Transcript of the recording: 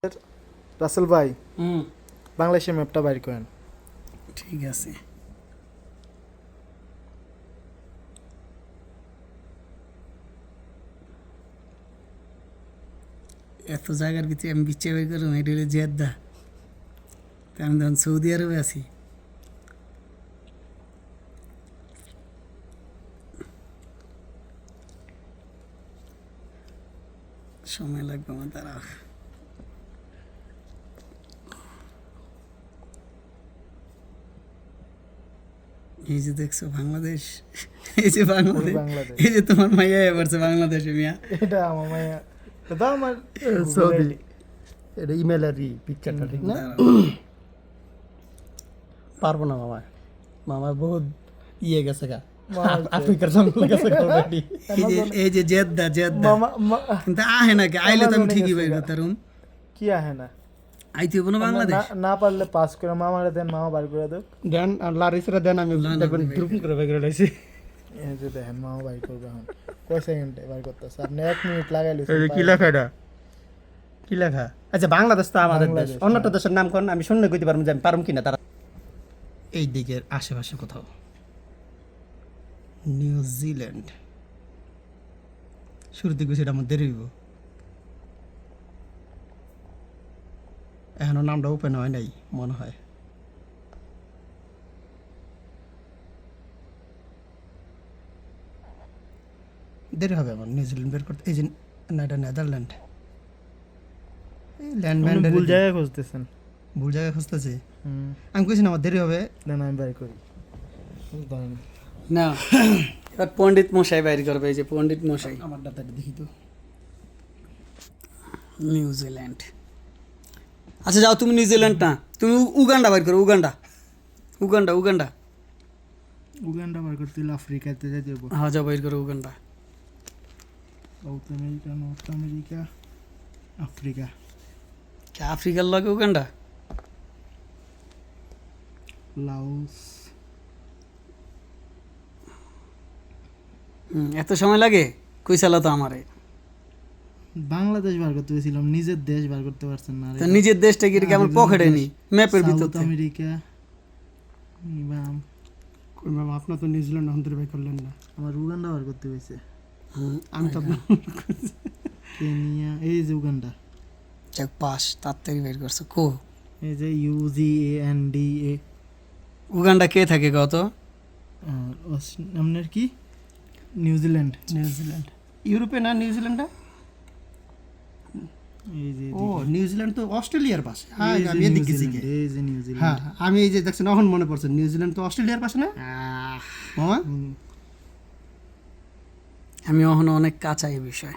রাসেল ভাই বাংলাদেশের ম্যাপটা বাইর করেন। ঠিক আছে। এত জায়গার ভিতরে আমি বিচ্ছে বের করলাম, এটা হলো জেদ্দা। আমি তখন সৌদি আরবে আছি। সময় লাগবে আমার দ্বারা। এই যে দেখছো বাংলাদেশ, এই যে বাংলাদেশ, বাংলাদেশ। এই যে তোমার মাইয়া এবারছে বাংলাদেশে মিয়া। এটা আমার মায়া, এটা আমার সৌদি। এটা ইমেলেরই পিকচারটা, ঠিক না? পারবো না মামা, মামা বহুত ইয়ে গেছে গা, আফ্রিকার জঙ্গলে গেছে গা already। এই যে জেদ্দা জেদ্দা, কিন্তু আহে নাকি? আইলে তো আমি ঠিকই বের করতাম। কি আহে না, আইতে হবো না বাংলাদেশ। না পারলে পাস করে মামারে দেন, মামা বার করে দেব। দেন লারিসরা দেন, আমি দেখবেন গ্রুপ করে বের করে লাইছি। এই যে দেখেন মামা বার করবে এখন কয় সেকেন্ডে বার করতেছে, আপনি 1 মিনিট লাগাইলে এই কি লেখা এটা? কি লেখা? আচ্ছা, বাংলাদেশ তো আমাদের দেশ, বাংলাদেশ, অন্যটা দেশের নাম কোন? আমি শুনলে কইতে পারবো যে আমি পারুম কিনা। তারা এই দিকের আশেপাশে কোথাও। নিউজিল্যান্ড শুরুতে গেছি, এটা আমার দেরি হইব। এখনো নামটা ওপেন হয় নাই মনে হয়। দেরি হবে আমার নিউজিল্যান্ড বের করতে। এই যে না, এটা নেদারল্যান্ড। এই ল্যান্ডম্যান ভুল জায়গায় খুঁজতেছেন। ভুল জায়গায় খুঁজতেছি। আমি কইছি না আমার দেরি হবে। না না, আমি বার করি। ধরেন না, এবার পণ্ডিত মশাই বাইর করবে। এই যে পণ্ডিত মশাই। আমার ডাটাটা দেখি তো। নিউজিল্যান্ড। আচ্ছা যাও, তুমি নিউজিল্যান্ড না, তুমি উগান্ডা বাইর করো। উগান্ডা উগান্ডা উগান্ডা উগান্ডা বার করতে হলে আফ্রিকাতে যেতে হবে। হ্যাঁ, যাও বাইর করো Uganda. South America, north America, Africa. কি আফ্রিকার লাগে উগান্ডা? লাওস। এত সময় লাগে? কই চালা তো আমারে। বাংলাদেশ বার করতে গেছিলাম, নিজের দেশ বার করতে পারছেন না। তো নিজের দেশটা কি আমার পকেটে নি, ম্যাপের ভিতর। সাউথ আমেরিকা নিবাম। কই মামা, আপনার তো নিউজিল্যান্ড অন্তরে বাই করলেন না। আমার উগান্ডা বার করতে হয়েছে। আমি তো আপনার কেনিয়া, এই যে উগান্ডা, যাক পাস, তাড়াতাড়ি বের করছো। কো এই যে UGANDA। উগান্ডা কে থাকে কত? আপনার কি নিউজিল্যান্ড? নিউজিল্যান্ড ইউরোপে না, নিউজিল্যান্ডটা। এই যে ও, নিউজিল্যান্ড তো অস্ট্রেলিয়ার পাশে। হ্যাঁ, আমি এদিক গেছি। এই যে নিউজিল্যান্ড। হ্যাঁ, আমি এই যে দেখছেন, এখন মনে পড়ছে, নিউজিল্যান্ড তো অস্ট্রেলিয়ার পাশে না মামা? আমি এখনো অনেক কাঁচা এই বিষয়।